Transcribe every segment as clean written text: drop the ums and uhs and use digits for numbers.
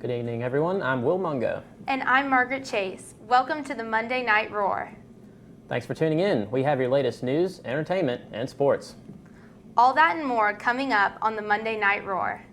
Good evening, everyone. I'm Will Mungo. And I'm Margaret Chase. Welcome to the Monday Night Roar. Thanks for tuning in. We have your latest news, entertainment, and sports. All that and more coming up on the Monday Night Roar.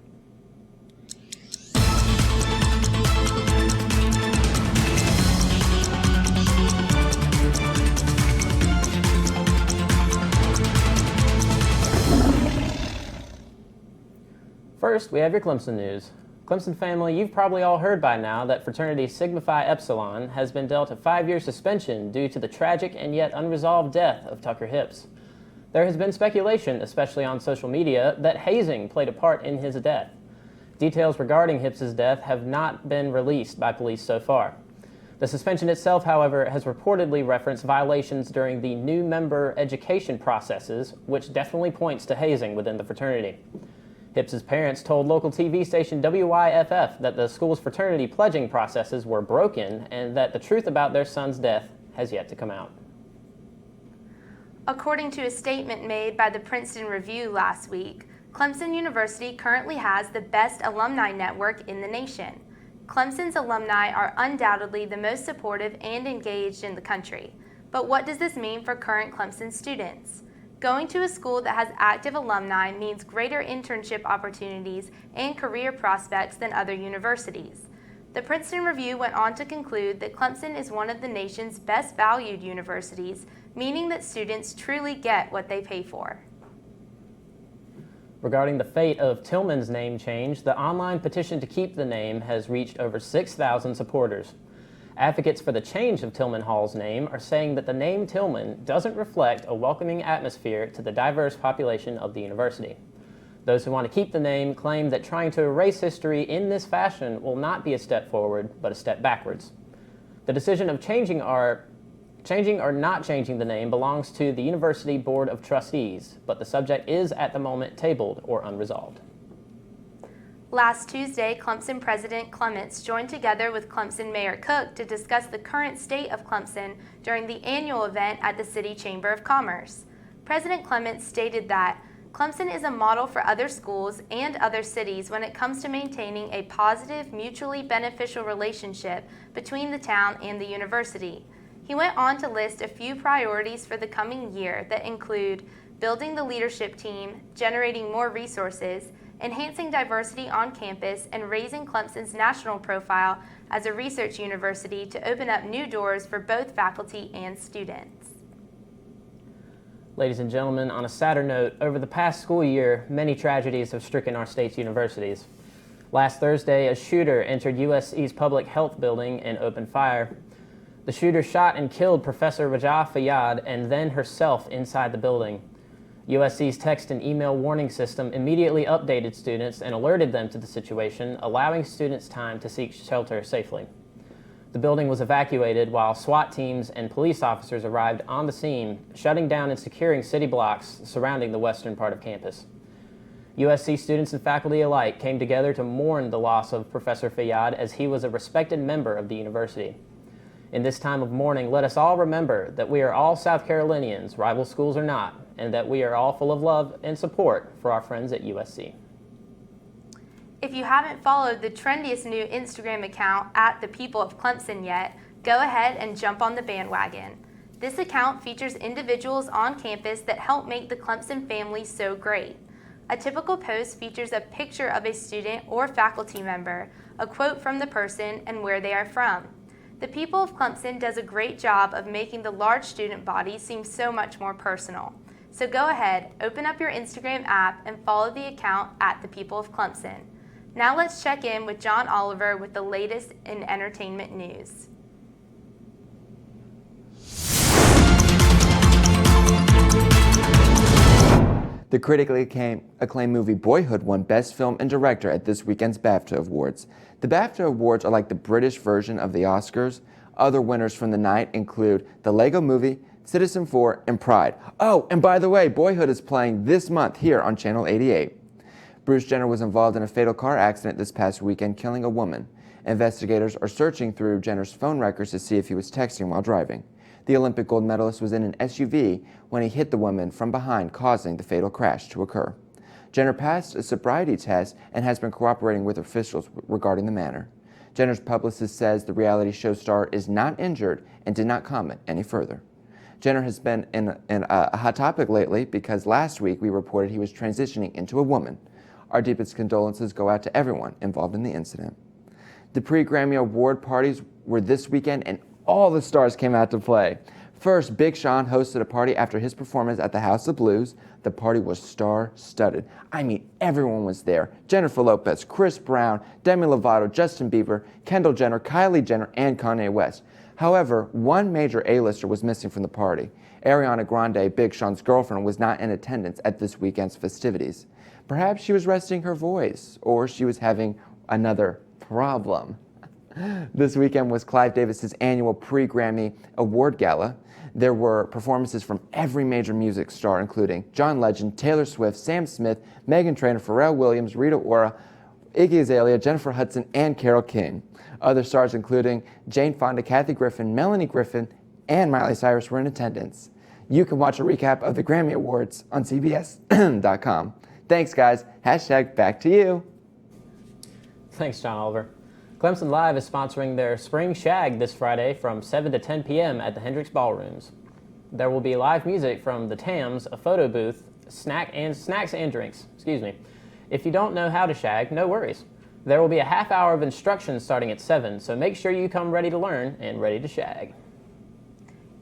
First, we have your Clemson news. Clemson family, you've probably all heard by now that fraternity Sigma Phi Epsilon has been dealt a 5-year suspension due to the tragic and yet unresolved death of Tucker Hips. There has been speculation, especially on social media, that hazing played a part in his death. Details regarding Hips' death have not been released by police so far. The suspension itself, however, has reportedly referenced violations during the new member education processes, which definitely points to hazing within the fraternity. Hips' parents told local TV station WYFF that the school's fraternity pledging processes were broken and that the truth about their son's death has yet to come out. According to a statement made by the Princeton Review last week, Clemson University currently has the best alumni network in the nation. Clemson's alumni are undoubtedly the most supportive and engaged in the country. But what does this mean for current Clemson students? Going to a school that has active alumni means greater internship opportunities and career prospects than other universities. The Princeton Review went on to conclude that Clemson is one of the nation's best valued universities, meaning that students truly get what they pay for. Regarding the fate of Tillman's name change, the online petition to keep the name has reached over 6,000 supporters. Advocates for the change of Tillman Hall's name are saying that the name Tillman doesn't reflect a welcoming atmosphere to the diverse population of the university. Those who want to keep the name claim that trying to erase history in this fashion will not be a step forward, but a step backwards. The decision of changing or not changing the name belongs to the University Board of Trustees, but the subject is at the moment tabled or unresolved. Last Tuesday, Clemson President Clements joined together with Clemson Mayor Cook to discuss the current state of Clemson during the annual event at the City Chamber of Commerce. President Clements stated that Clemson is a model for other schools and other cities when it comes to maintaining a positive, mutually beneficial relationship between the town and the university. He went on to list a few priorities for the coming year that include building the leadership team, generating more resources, enhancing diversity on campus, and raising Clemson's national profile as a research university to open up new doors for both faculty and students. Ladies and gentlemen, on a sadder note, over the past school year, many tragedies have stricken our state's universities. Last Thursday, a shooter entered USC's public health building and opened fire. The shooter shot and killed Professor Raja Fayyad and then herself inside the building. USC's text and email warning system immediately updated students and alerted them to the situation, allowing students time to seek shelter safely. The building was evacuated while SWAT teams and police officers arrived on the scene, shutting down and securing city blocks surrounding the western part of campus. USC students and faculty alike came together to mourn the loss of Professor Fayyad as he was a respected member of the university. In this time of mourning, let us all remember that we are all South Carolinians, rival schools or not, and that we are all full of love and support for our friends at USC. If you haven't followed the trendiest new Instagram account at the People of Clemson yet, go ahead and jump on the bandwagon. This account features individuals on campus that help make the Clemson family so great. A typical post features a picture of a student or faculty member, a quote from the person, and where they are from. The People of Clemson does a great job of making the large student body seem so much more personal. So go ahead, open up your Instagram app and follow the account at the People of Clemson. Now let's check in with John Oliver with the latest in entertainment news. The critically acclaimed movie Boyhood won Best Film and Director at this weekend's BAFTA Awards. The BAFTA Awards are like the British version of the Oscars. Other winners from the night include The Lego Movie, Citizen4, and Pride. Oh, and by the way, Boyhood is playing this month here on Channel 88. Bruce Jenner was involved in a fatal car accident this past weekend, killing a woman. Investigators are searching through Jenner's phone records to see if he was texting while driving. The Olympic gold medalist was in an SUV when he hit the woman from behind, causing the fatal crash to occur. Jenner passed a sobriety test and has been cooperating with officials regarding the matter. Jenner's publicist says the reality show star is not injured and did not comment any further. Jenner has been in a hot topic lately because last week we reported he was transitioning into a woman. Our deepest condolences go out to everyone involved in the incident. The pre-Grammy Award parties were this weekend and all the stars came out to play. First, Big Sean hosted a party after his performance at the House of Blues. The party was star-studded. I mean, everyone was there. Jennifer Lopez, Chris Brown, Demi Lovato, Justin Bieber, Kendall Jenner, Kylie Jenner, and Kanye West. However, one major A-lister was missing from the party. Ariana Grande, Big Sean's girlfriend, was not in attendance at this weekend's festivities. Perhaps she was resting her voice, or she was having another problem. This weekend was Clive Davis's annual pre-Grammy Award Gala. There were performances from every major music star, including John Legend, Taylor Swift, Sam Smith, Meghan Trainor, Pharrell Williams, Rita Ora, Iggy Azalea, Jennifer Hudson, and Carole King. Other stars including Jane Fonda, Kathy Griffin, Melanie Griffin, and Miley Cyrus were in attendance. You can watch a recap of the Grammy Awards on CBS.com. Thanks, guys. Hashtag back to you. Thanks, John Oliver. Clemson Live is sponsoring their Spring Shag this Friday from 7 to 10 p.m. at the Hendricks Ballrooms. There will be live music from the Tams, a photo booth, snacks and drinks. If you don't know how to shag, no worries. There will be a half hour of instruction starting at 7, so make sure you come ready to learn and ready to shag.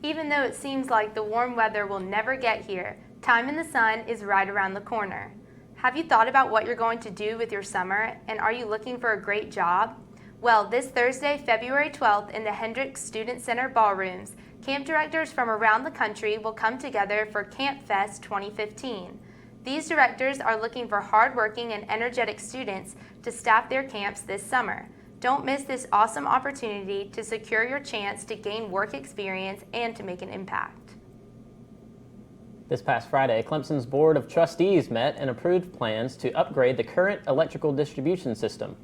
Even though it seems like the warm weather will never get here, time in the sun is right around the corner. Have you thought about what you're going to do with your summer, and are you looking for a great job? Well, this Thursday, February 12th, in the Hendricks Student Center ballrooms, camp directors from around the country will come together for Camp Fest 2015. These directors are looking for hardworking and energetic students to staff their camps this summer. Don't miss this awesome opportunity to secure your chance to gain work experience and to make an impact. This past Friday, Clemson's Board of Trustees met and approved plans to upgrade the current electrical distribution system.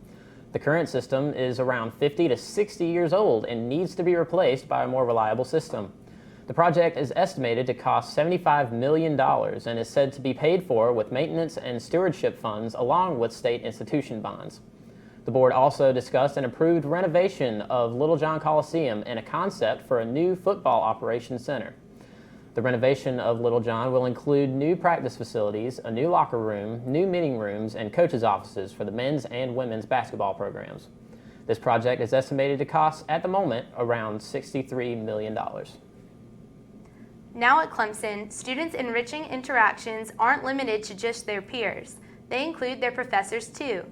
The current system is around 50 to 60 years old and needs to be replaced by a more reliable system. The project is estimated to cost $75 million and is said to be paid for with maintenance and stewardship funds along with state institution bonds. The board also discussed an approved renovation of Littlejohn Coliseum and a concept for a new football operations center. The renovation of Littlejohn will include new practice facilities, a new locker room, new meeting rooms, and coaches' offices for the men's and women's basketball programs. This project is estimated to cost, at the moment, around $63 million. Now at Clemson, students' enriching interactions aren't limited to just their peers. They include their professors too.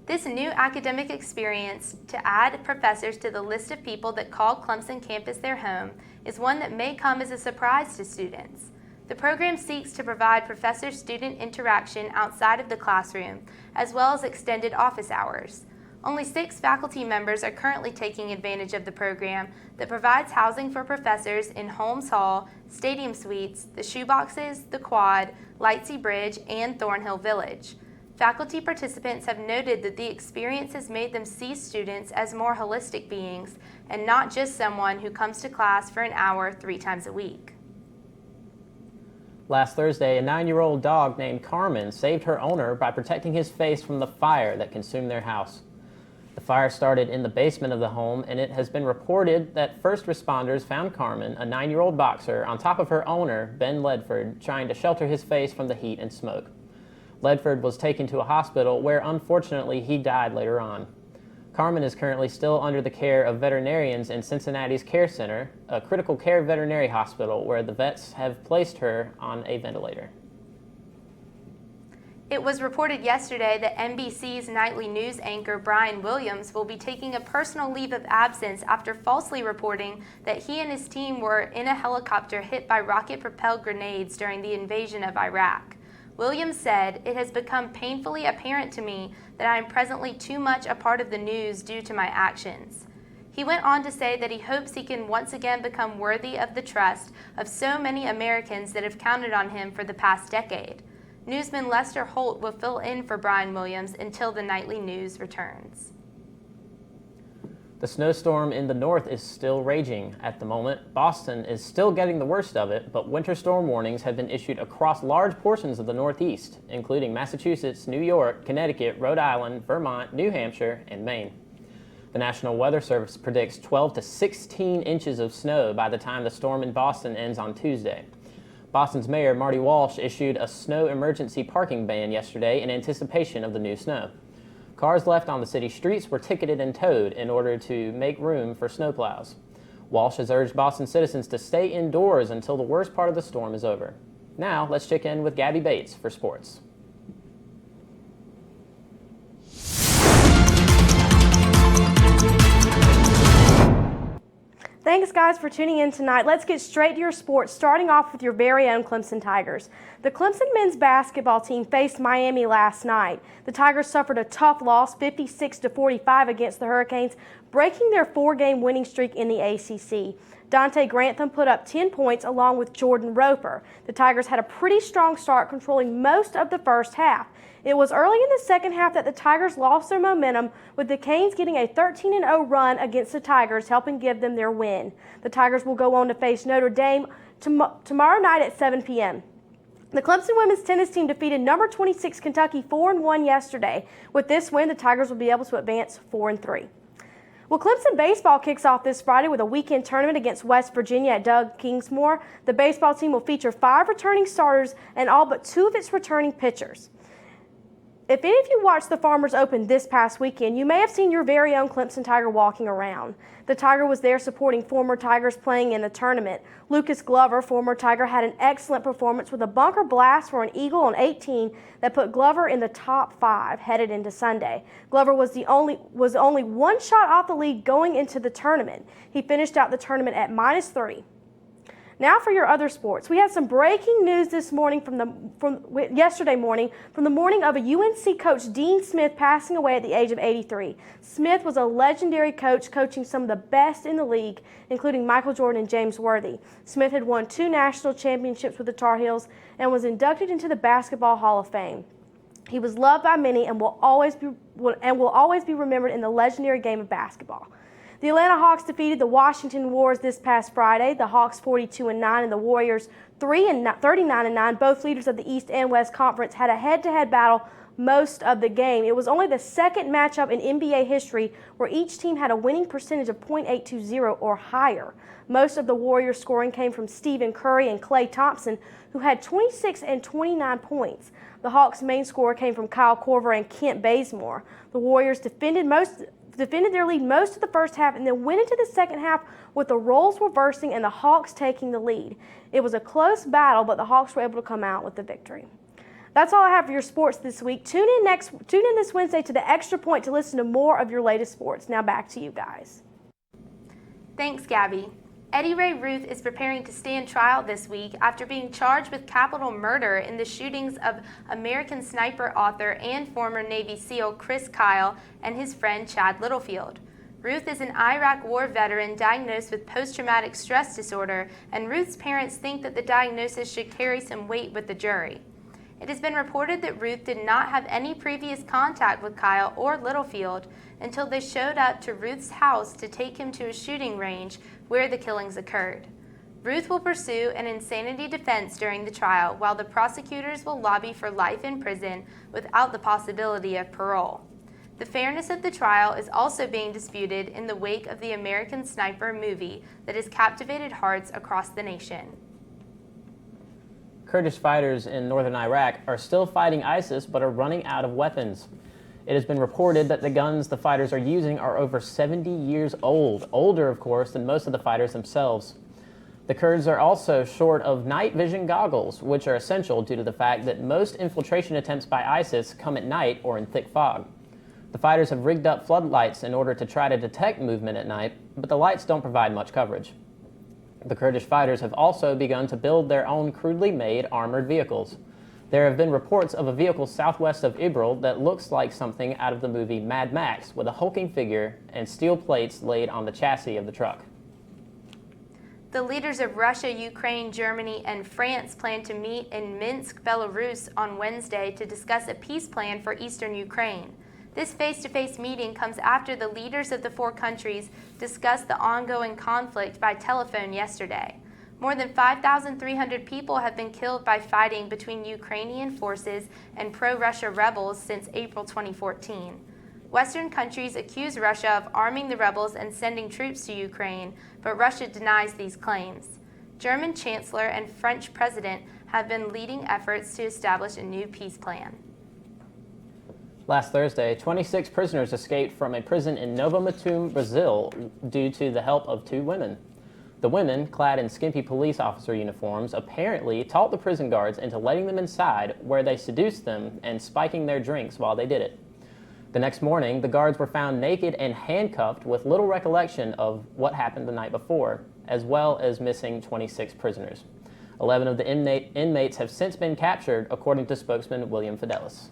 This new academic experience to add professors to the list of people that call Clemson campus their home is one that may come as a surprise to students. The program seeks to provide professor-student interaction outside of the classroom, as well as extended office hours. Only 6 faculty members are currently taking advantage of the program that provides housing for professors in Holmes Hall, Stadium Suites, the Shoeboxes, the Quad, Lightsey Bridge, and Thornhill Village. Faculty participants have noted that the experience has made them see students as more holistic beings and not just someone who comes to class for an hour 3 times a week. Last Thursday, a 9-year-old dog named Carmen saved her owner by protecting his face from the fire that consumed their house. The fire started in the basement of the home, and it has been reported that first responders found Carmen, a 9-year-old boxer, on top of her owner, Ben Ledford, trying to shelter his face from the heat and smoke. Ledford was taken to a hospital where, unfortunately, he died later on. Carmen is currently still under the care of veterinarians in Cincinnati's Care Center, a critical care veterinary hospital where the vets have placed her on a ventilator. It was reported yesterday that NBC's nightly news anchor Brian Williams will be taking a personal leave of absence after falsely reporting that he and his team were in a helicopter hit by rocket-propelled grenades during the invasion of Iraq. Williams said, "It has become painfully apparent to me that I am presently too much a part of the news due to my actions." He went on to say that he hopes he can once again become worthy of the trust of so many Americans that have counted on him for the past decade. Newsman Lester Holt will fill in for Brian Williams until the nightly news returns. The snowstorm in the north is still raging at the moment. Boston is still getting the worst of it, but winter storm warnings have been issued across large portions of the Northeast, including Massachusetts, New York, Connecticut, Rhode Island, Vermont, New Hampshire, and Maine. The National Weather Service predicts 12 to 16 inches of snow by the time the storm in Boston ends on Tuesday. Boston's Mayor Marty Walsh issued a snow emergency parking ban yesterday in anticipation of the new snow. Cars left on the city streets were ticketed and towed in order to make room for snowplows. Walsh has urged Boston citizens to stay indoors until the worst part of the storm is over. Now, let's check in with Gabby Bates for sports. Thanks, guys, for tuning in tonight. Let's get straight to your sports, starting off with your very own Clemson Tigers. The Clemson men's basketball team faced Miami last night. The Tigers suffered a tough loss, 56-45 against the Hurricanes, breaking their 4-game winning streak in the ACC. Dante Grantham put up 10 points along with Jordan Roper. The Tigers had a pretty strong start, controlling most of the first half. It was early in the second half that the Tigers lost their momentum, with the Canes getting a 13-0 run against the Tigers, helping give them their win. The Tigers will go on to face Notre Dame tomorrow night at 7 p.m. The Clemson women's tennis team defeated number 26 Kentucky 4-1 yesterday. With this win, the Tigers will be able to advance 4-3. Well, Clemson baseball kicks off this Friday with a weekend tournament against West Virginia at Doug Kingsmore. The baseball team will feature 5 returning starters and all but 2 of its returning pitchers. If any of you watched the Farmers Open this past weekend, you may have seen your very own Clemson Tiger walking around. The Tiger was there supporting former Tigers playing in the tournament. Lucas Glover, former Tiger, had an excellent performance with a bunker blast for an eagle on 18 that put Glover in the top 5 headed into Sunday. Glover was only 1 shot off the lead going into the tournament. He finished out the tournament at -3. Now for your other sports. We had some breaking news this morning yesterday morning from the morning of a UNC coach, Dean Smith, passing away at the age of 83. Smith was a legendary coach, coaching some of the best in the league, including Michael Jordan and James Worthy. Smith had won 2 national championships with the Tar Heels and was inducted into the Basketball Hall of Fame. He was loved by many and will always be remembered in the legendary game of basketball. The Atlanta Hawks defeated the Washington Warriors this past Friday. The Hawks 42-9 and the Warriors 39-9. Both leaders of the East and West Conference had a head-to-head battle most of the game. It was only the second matchup in NBA history where each team had a winning percentage of .820 or higher. Most of the Warriors' scoring came from Stephen Curry and Klay Thompson, who had 26 and 29 points. The Hawks' main scorer came from Kyle Korver and Kent Bazemore. The Warriors defended their lead most of the first half and then went into the second half with the roles reversing and the Hawks taking the lead. It was a close battle, but the Hawks were able to come out with the victory. That's all I have for your sports this week. Tune in this Wednesday to the Extra Point to listen to more of your latest sports. Now back to you guys. Thanks, Gabby. Eddie Ray Ruth is preparing to stand trial this week after being charged with capital murder in the shootings of American Sniper author and former Navy SEAL Chris Kyle and his friend Chad Littlefield. Ruth is an Iraq War veteran diagnosed with post-traumatic stress disorder, and Ruth's parents think that the diagnosis should carry some weight with the jury. It has been reported that Ruth did not have any previous contact with Kyle or Littlefield until they showed up to Ruth's house to take him to a shooting range where the killings occurred. Ruth will pursue an insanity defense during the trial, while the prosecutors will lobby for life in prison without the possibility of parole. The fairness of the trial is also being disputed in the wake of the American Sniper movie that has captivated hearts across the nation. Kurdish fighters in northern Iraq are still fighting ISIS but are running out of weapons. It has been reported that the guns the fighters are using are over 70 years old, older, of course, than most of the fighters themselves. The Kurds are also short of night vision goggles, which are essential due to the fact that most infiltration attempts by ISIS come at night or in thick fog. The fighters have rigged up floodlights in order to try to detect movement at night, but the lights don't provide much coverage. The Kurdish fighters have also begun to build their own crudely made armored vehicles. There have been reports of a vehicle southwest of Ibril that looks like something out of the movie Mad Max, with a hulking figure and steel plates laid on the chassis of the truck. The leaders of Russia, Ukraine, Germany, and France plan to meet in Minsk, Belarus on Wednesday to discuss a peace plan for eastern Ukraine. This face-to-face meeting comes after the leaders of the 4 countries discussed the ongoing conflict by telephone yesterday. More than 5,300 people have been killed by fighting between Ukrainian forces and pro-Russia rebels since April 2014. Western countries accuse Russia of arming the rebels and sending troops to Ukraine, but Russia denies these claims. German Chancellor and French President have been leading efforts to establish a new peace plan. Last Thursday, 26 prisoners escaped from a prison in Novo Mutum, Brazil, due to the help of 2 women. The women, clad in skimpy police officer uniforms, apparently talked the prison guards into letting them inside, where they seduced them and spiking their drinks while they did it. The next morning, the guards were found naked and handcuffed with little recollection of what happened the night before, as well as missing 26 prisoners. 11 of the inmates have since been captured, according to spokesman William Fidelis.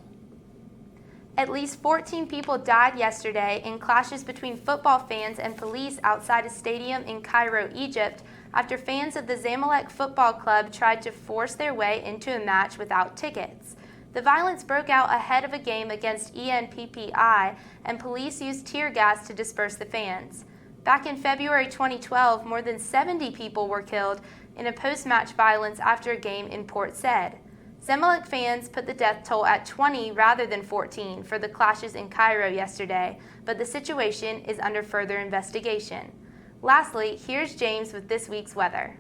At least 14 people died yesterday in clashes between football fans and police outside a stadium in Cairo, Egypt, after fans of the Zamalek Football Club tried to force their way into a match without tickets. The violence broke out ahead of a game against ENPPI, and police used tear gas to disperse the fans. Back in February 2012, more than 70 people were killed in a post-match violence after a game in Port Said. Zamalek fans put the death toll at 20 rather than 14 for the clashes in Cairo yesterday, but the situation is under further investigation. Lastly, here's James with this week's weather.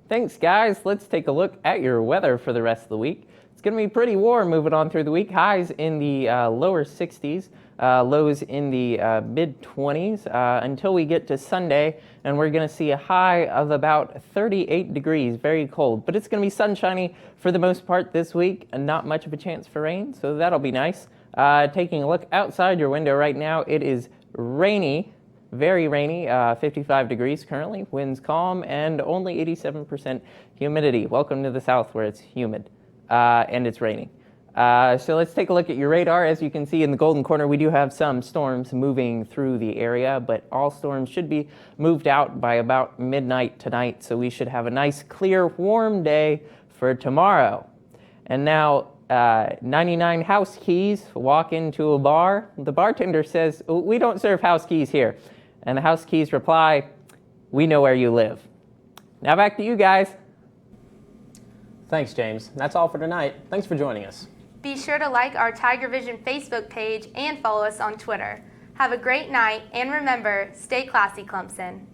Thanks, guys. Let's take a look at your weather for the rest of the week. It's going to be pretty warm moving on through the week. Highs in the lower 60s, lows in the mid-20s until we get to Sunday, and we're going to see a high of about 38 degrees, very cold. But it's going to be sunshiny for the most part this week, and not much of a chance for rain, so that'll be nice. Taking a look outside your window right now, it is rainy. Very rainy, 55 degrees currently, winds calm, and only 87% humidity. Welcome to the South where it's humid and it's raining. So let's take a look at your radar. As you can see in the golden corner, we do have some storms moving through the area, but all storms should be moved out by about midnight tonight, so we should have a nice, clear, warm day for tomorrow. And now, 99 house keys walk into a bar. The bartender says, "We don't serve house keys here." And the house keys reply, "We know where you live." Now back to you guys. Thanks, James. That's all for tonight. Thanks for joining us. Be sure to like our Tigervision Facebook page and follow us on Twitter. Have a great night, and remember, stay classy, Clemson.